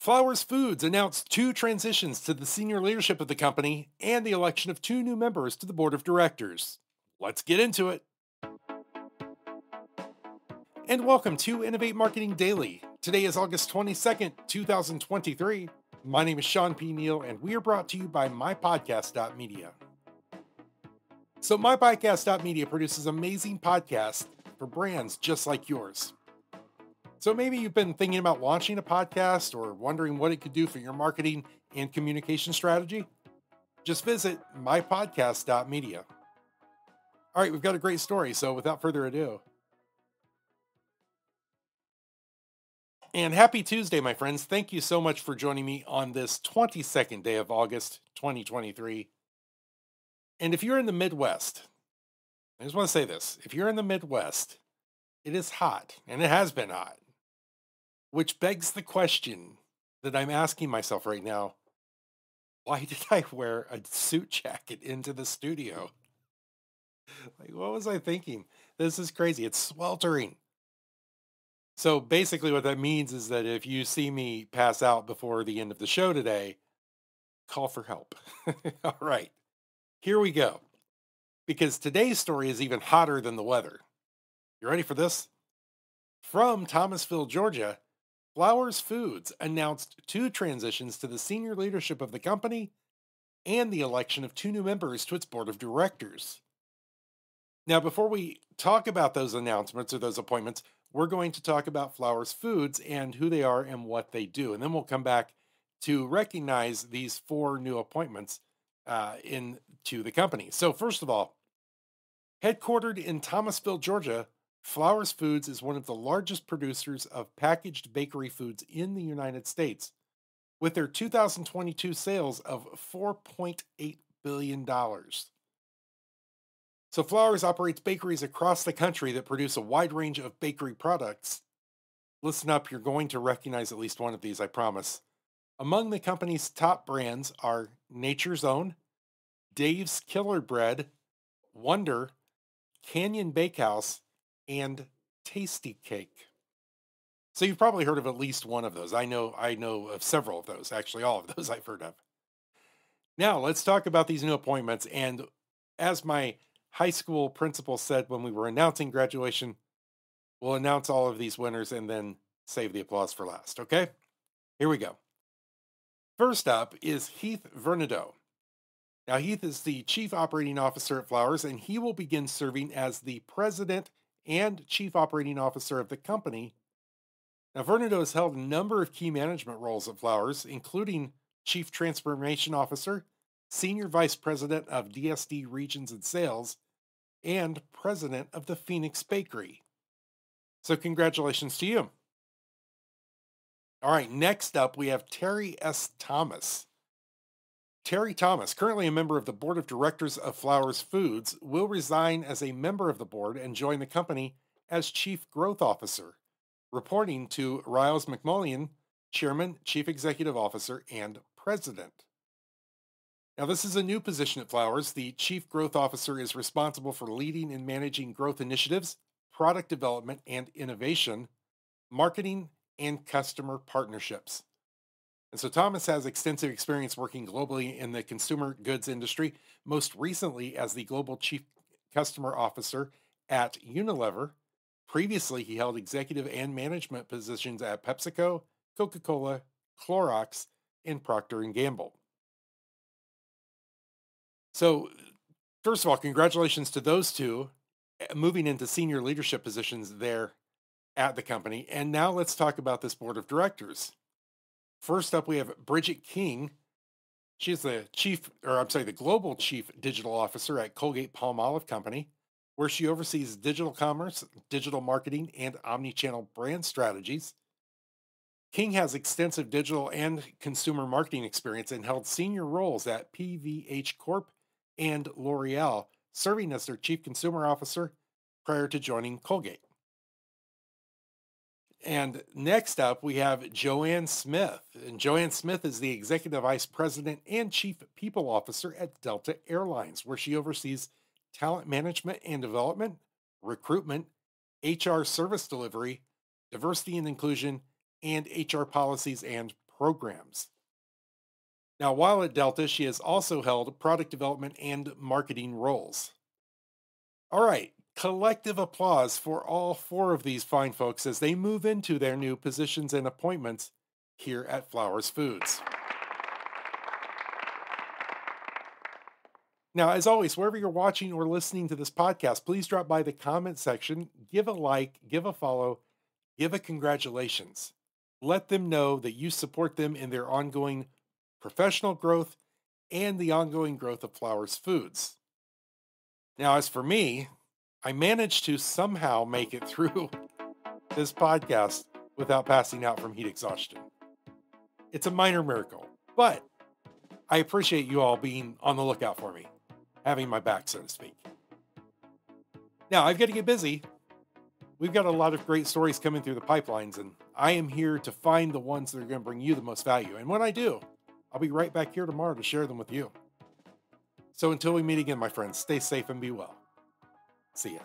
Flowers Foods announced two transitions to the senior leadership of the company and the election of two new members to the board of directors. Let's get into it. And welcome to Innovate Marketing Daily. Today is August 22nd, 2023. My name is shawnpneal, and we are brought to you by mypodcastmedia. So, mypodcastmedia produces amazing podcasts for brands just like yours. So maybe you've been thinking about launching a podcast or wondering what it could do for your marketing and communication strategy? Just visit mypodcast.media. All right, we've got a great story. So without further ado, and happy Tuesday, my friends. Thank you so much for joining me on this 22nd day of August, 2023. And if you're in the Midwest, I just want to say this. If you're in the Midwest, it is hot and it has been hot, which begs the question that I'm asking myself right now. Why did I wear a suit jacket into the studio? Like, what was I thinking? This is crazy. It's sweltering. So basically what that means is that if you see me pass out before the end of the show today, call for help. All right, here we go. Because today's story is even hotter than the weather. You ready for this? From Thomasville, Georgia, Flowers Foods announced two transitions to the senior leadership of the company and the election of two new members to its board of directors. Now, before we talk about those announcements or those appointments, we're going to talk about Flowers Foods and who they are and what they do. And then we'll come back to recognize these four new appointments into the company. So, first of all, headquartered in Thomasville, Georgia, Flowers Foods is one of the largest producers of packaged bakery foods in the United States, with their 2022 sales of $4.8 billion. So, Flowers operates bakeries across the country that produce a wide range of bakery products. Listen up, you're going to recognize at least one of these, I promise. Among the company's top brands are Nature's Own, Dave's Killer Bread, Wonder, Canyon Bakehouse, and Tasty Cake. So you've probably heard of at least one of those. I know of several of those, actually all of those I've heard of. Now, let's talk about these new appointments. And as my high school principal said when we were announcing graduation, we'll announce all of these winners and then save the applause for last, okay? Here we go. First up is Heath Vernadoe. Now, Heath is the Chief Operating Officer at Flowers, and he will begin serving as the President and Chief Operating Officer of the company. Now, Vernadoe has held a number of key management roles at Flowers, including Chief Transformation Officer, Senior Vice President of DSD Regions and Sales, and President of the Phoenix Bakery. So congratulations to you. All right, next up, we have Terry S. Thomas. Terry Thomas, currently a member of the board of directors of Flowers Foods, will resign as a member of the board and join the company as Chief Growth Officer, reporting to Riles McMullian, Chairman, Chief Executive Officer, and President. Now, this is a new position at Flowers. The Chief Growth Officer is responsible for leading and managing growth initiatives, product development and innovation, marketing, and customer partnerships. And so Thomas has extensive experience working globally in the consumer goods industry, most recently as the Global Chief Customer Officer at Unilever. Previously, he held executive and management positions at PepsiCo, Coca-Cola, Clorox, and Procter & Gamble. So, first of all, congratulations to those two moving into senior leadership positions there at the company. And now let's talk about this board of directors. First up, we have Brigitte King. She's the Global Chief Digital Officer at Colgate Palmolive Company, where she oversees digital commerce, digital marketing, and omni-channel brand strategies. King has extensive digital and consumer marketing experience and held senior roles at PVH Corp and L'Oreal, serving as their Chief Consumer Officer prior to joining Colgate. And next up, we have Joanne Smith. And Joanne Smith is the Executive Vice President and Chief People Officer at Delta Airlines, where she oversees talent management and development, recruitment, HR service delivery, diversity and inclusion, and HR policies and programs. Now, while at Delta, she has also held product development and marketing roles. All right, collective applause for all four of these fine folks as they move into their new positions and appointments here at Flowers Foods. Now, as always, wherever you're watching or listening to this podcast, please drop by the comment section, give a like, give a follow, give a congratulations. Let them know that you support them in their ongoing professional growth and the ongoing growth of Flowers Foods. Now, as for me, I managed to somehow make it through this podcast without passing out from heat exhaustion. It's a minor miracle, but I appreciate you all being on the lookout for me, having my back, so to speak. Now, I've got to get busy. We've got a lot of great stories coming through the pipelines, and I am here to find the ones that are going to bring you the most value. And when I do, I'll be right back here tomorrow to share them with you. So until we meet again, my friends, stay safe and be well. See ya.